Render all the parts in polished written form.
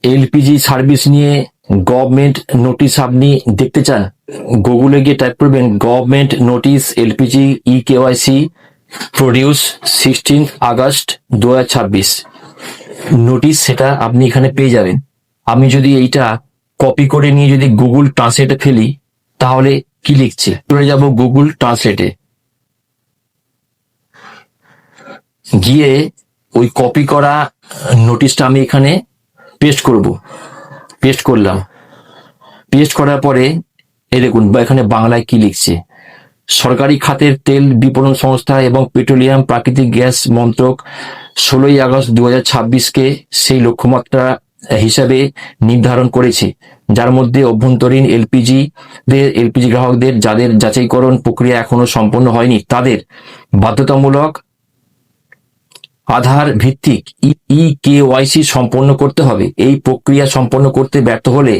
LPG service নিয়ে government notice আপনি দেখতে চান, গুগলে গিয়ে টাইপ করবেন government notice LPG e KYC produce 16 August 2026 notice, সেটা আপনি এখানে পেয়ে যাবেন। আমি যদি এইটা কপি করে নিয়ে যদি গুগল ট্রান্সলেটে ফেলি, তাহলে কি লিখছে চলে যাব গুগল ট্রান্সলেটে, গিয়ে ওই কপি করা নোটিশটা আমি এখানে পেস্ট করব। পেস্ট করলাম। পেস্ট করার পরে এই দেখুন এখানে বাংলায় কি লিখছে, সরকারি খাতের তেল বিপণন সংস্থা এবং পেট্রোলিয়াম প্রাকৃতিক গ্যাস মন্ত্রক 16 আগস্ট 2026-কে সেই লক্ষ্যমাত্রা হিসাবে নির্ধারণ করেছে, যার মধ্যে অভ্যন্তরীণ এলপিজি গ্রাহকদের যাদের যাচাইকরণ প্রক্রিয়া এখনো সম্পন্ন হয়নি তাদের বাধ্যতামূলক আধার ভিত্তিক ইকেওয়াইসি সম্পন্ন করতে হবে। এই প্রক্রিয়া সম্পন্ন করতে ব্যর্থ হলে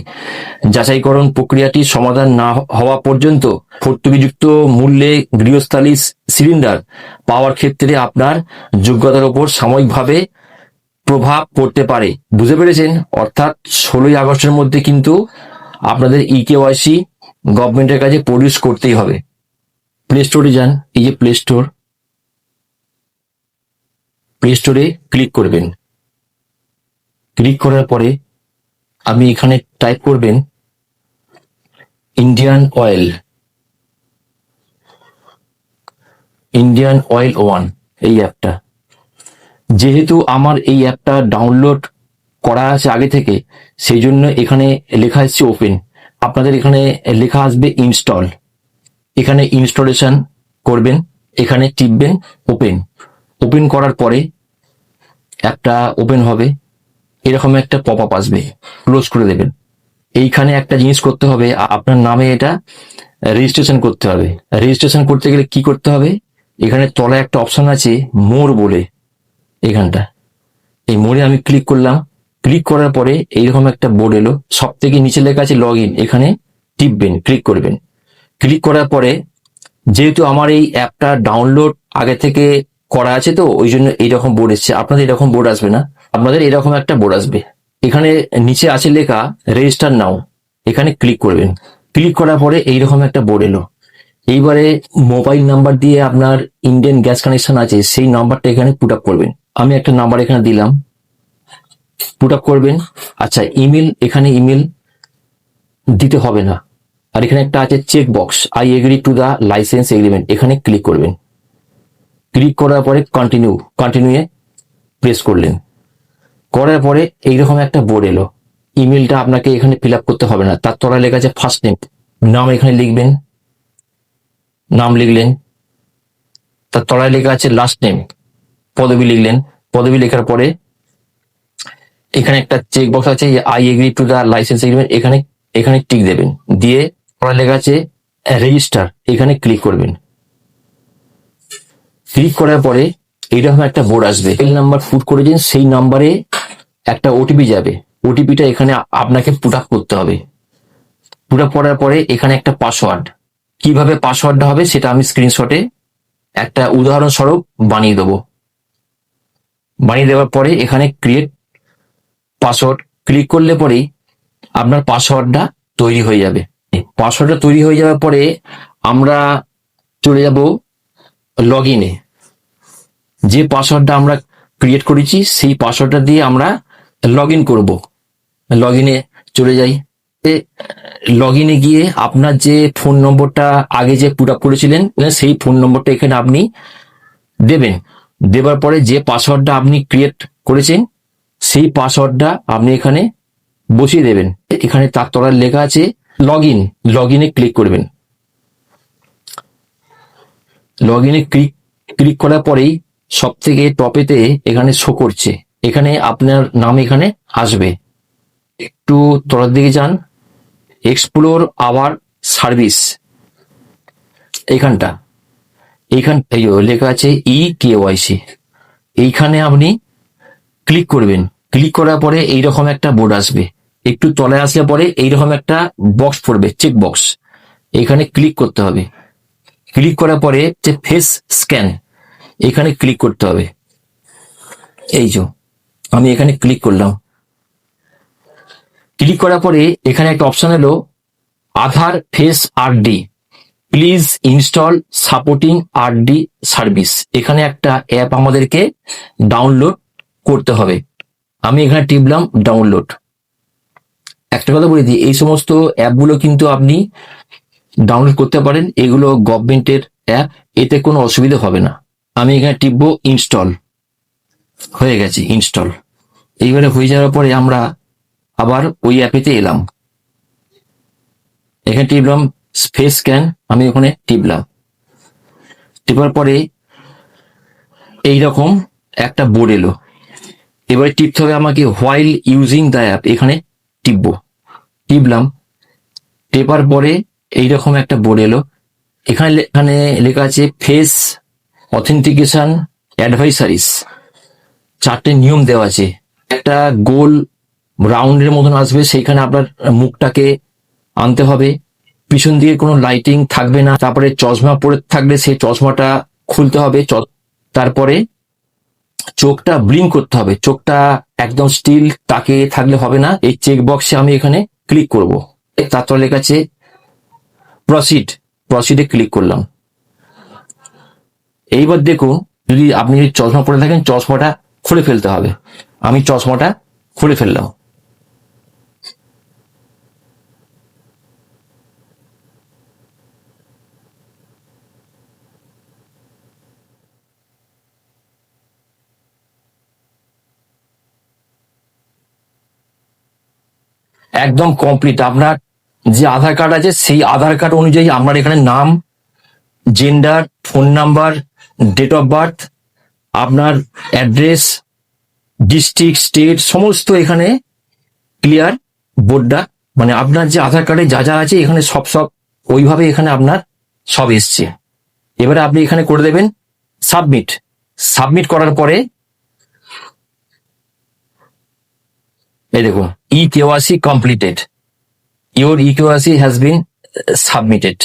যাচাইকরণ প্রক্রিয়াটি সমাধান না হওয়া পর্যন্ত ভর্তুকিযুক্ত মূল্যে গৃহস্থালী সিলিন্ডার পাওয়ার ক্ষেত্রে আপনার যোগ্যতার উপর সাময়িকভাবে প্রভাব পড়তে পারে। বুঝতে পেরেছেন? অর্থাৎ 16 আগস্টের মধ্যে কিন্তু আপনাদের ইকেওয়াইসি গভর্নমেন্টের কাছে প্রডিউস করতেই হবে। প্লে স্টোরে যান, এই যে প্লে স্টোরে ক্লিক করবেন। ক্লিক করার পরে আমি এখানে টাইপ করবেন ইন্ডিয়ান অয়েল 1 এই অ্যাপটা। যেহেতু আমার এই অ্যাপটা ডাউনলোড করা আছে আগে থেকে, সেই জন্য এখানে লেখা আসছে ওপেন। আপনাদের এখানে লেখা আসবে ইনস্টল। এখানে ইনস্টলেশন করবেন, এখানে টিপবেন ওপেন। ওপেন করার পরে একটা ওপেন হবে, এরকম একটা পপ আপ আসবে, ক্লোজ করে দেবেন। এইখানে একটা জিনিস করতে হবে, আপনার নামে এটা রেজিস্ট্রেশন করতে হবে। রেজিস্ট্রেশন করতে গেলে কি করতে হবে, এখানে তলায় একটা অপশন আছে মোর বলে, এখানটা এই মোড়ে আমি ক্লিক করলাম। ক্লিক করার পরে এইরকম একটা বোর্ড এলো, সব থেকে নিচে লেখা আছে লগ ইন, এখানে টিপবেন, ক্লিক করবেন। ক্লিক করার পরে যেহেতু আমার এই অ্যাপটা ডাউনলোড আগে থেকে করা আছে, তো ওই জন্য এইরকম বোর্ড এসছে। আপনাদের এরকম বোর্ড আসবে না, আপনাদের এরকম একটা বোর্ড আসবে। এখানে নিচে আছে লেখা রেজিস্টার নাও, এখানে ক্লিক করবেন। ক্লিক করার পরে এইরকম একটা বোর্ড এলো। এইবারে মোবাইল নাম্বার দিয়ে আপনার ইন্ডিয়ান গ্যাস কানেকশন আছে, সেই নাম্বারটা এখানে পুট আপ করবেন। আমি একটা নাম্বার এখানে দিলাম, পুট আপ করবেন। আচ্ছা, ইমেল, এখানে ইমেল দিতে হবে না। আর এখানে একটা আছে check box, I agree to the licence agreement, এখানে ক্লিক করবেন। ক্লিক করার পরে কন্টিনিউয়ে প্রেস করলেন। করার পরে এইরকম একটা বোর্ড এলো। ইমেলটা আপনাকে এখানে ফিল আপ করতে হবে না, তার তলায় লেখা আছে ফার্স্ট নেম, নাম এখানে লিখবেন, নাম লিখলেন। তার তলায় লেখা আছে লাস্ট নেম, পদবি লিখলেন। পদবি লেখার পরে এখানে একটা চেক বক্স আছে I agree to the licence agreement, এখানে টিক দেবেন। দিয়ে তলায় লেখা আছে রেজিস্টার, এখানে ক্লিক করবেন। ক্লিক করার পরে এইরকম একটা বোর্ড আসবে, মোবাইল নাম্বার পুট করেছেন সেই নাম্বারে একটা ওটিপি যাবে। ওটিপিটা এখানে আপনাকে পুট আপ করতে হবে। পুট আপ করার পরে এখানে একটা পাসওয়ার্ড, কিভাবে পাসওয়ার্ডটা হবে সেটা আমি স্ক্রিনশটে একটা উদাহরণস্বরূপ বানিয়ে দেবো। বানিয়ে দেওয়ার পরে এখানে ক্রিয়েট পাসওয়ার্ড ক্লিক করলে পরেই আপনার পাসওয়ার্ডটা তৈরি হয়ে যাবে। পাসওয়ার্ডটা তৈরি হয়ে যাওয়ার পরে আমরা চলে যাব লগ ইনে। যে পাসওয়ার্ডটা আমরা ক্রিয়েট করেছি সেই পাসওয়ার্ডটা দিয়ে আমরা লগ ইন করবো। লগ ইনে চলে যাই। লগ ইনে গিয়ে আপনার যে ফোন নম্বরটা আগে যে পুট আপ করেছিলেন সেই ফোন নম্বরটা এখানে আপনি দেবেন। দেবার পরে যে পাসওয়ার্ডটা আপনি ক্রিয়েট করেছেন সেই পাসওয়ার্ডটা আপনি এখানে বসিয়ে দেবেন। এখানে তার তলায় লেখা আছে লগ ইনে ক্লিক করবেন। লগ ইনে ক্লিক করার পরেই সব থেকে টপেতে এখানে শো করছে, এখানে আপনার নাম এখানে আসবে। একটু তলার দিকে যান, এক্সপ্লোর আওয়ার সার্ভিস, এইখানটা লেখা আছে ই কেওয়াইসি, এইখানে আপনি ক্লিক করবেন। ক্লিক করার পরে এইরকম একটা বোর্ড আসবে। একটু তলায় আসলে পরে এইরকম একটা বক্স পড়বে, চেক বক্স, এখানে ক্লিক করতে হবে। ক্লিক করার পরে যে ফেস স্ক্যান, এখানে ক্লিক করতে হবে। এই যে আমি এখানে ক্লিক করলাম। ক্লিক করার পরে এখানে একটা অপশন এলো Aadhaar face RD, please install supporting RD service. এখানে একটা অ্যাপ আমাদেরকে ডাউনলোড করতে হবে। আমি এখানে টিপলাম ডাউনলোড। একটা কথা বলে দিই, এই সমস্ত অ্যাপগুলো কিন্তু আপনি ডাউনলোড করতে পারেন, এগুলো গভর্নমেন্টের অ্যাপ, এতে কোনো অসুবিধা হবে না। আমি এখানে টিপবো ইনস্টল, হয়ে গেছে ইনস্টল। এইবারে হয়ে যাওয়ার পরে আমরা আবার ওই অ্যাপেতে এলাম, এখানে টিপলাম ফেস স্ক্যান, আমি ওখানে টিপলাম। টিপার পরে এইরকম একটা বোর্ড এলো, এবারে টিপতে হবে আমাকে হোয়াইল ইউজিং দ্য অ্যাপ, এখানে টিপবো। টিপলাম, টেপার পরে এইরকম একটা বোর্ড এলো, এখানে লেখা আছে ফেস অথেন্টিকেশন অ্যাডভাইসারিস, 4টে নিয়ম দেওয়া আছে। একটা গোল রাউন্ডের মতন আসবে, সেইখানে আপনার মুখটাকে আনতে হবে, পিছন দিকে কোনো লাইটিং থাকবে না, তারপরে চশমা পরে থাকলে সেই চশমাটা খুলতে হবে, তারপরে চোখটা ব্লিঙ্ক করতে হবে, চোখটা একদম স্টিল তাকিয়ে থাকলে হবে না। এই চেক বক্সে আমি এখানে ক্লিক করব, তারপর লেখা আছে প্রসিডে ক্লিক করলাম। এইবার দেখুন, যদি আপনি চশমা পরে থাকেন চশমাটা খুলে ফেলতে হবে, আমি চশমাটা খুলে ফেললাম। একদম কমপ্লিট। আপনার যে আধার কার্ড আছে সেই আধার কার্ড অনুযায়ী আপনার এখানে নাম, gender, phone number, date of birth, আপনার অ্যাড্রেস, ডিস্ট্রিক্ট, স্টেট, সমস্ত এখানে ক্লিয়ার বোর্ডটা, মানে আপনার যে আধার কার্ডে যা যা আছে এখানে সব ওইভাবে এখানে আপনার সব এসছে। এবারে আপনি এখানে করে দেবেন সাবমিট করার পরে এই দেখুন e KYC completed, your e KYC has been submitted.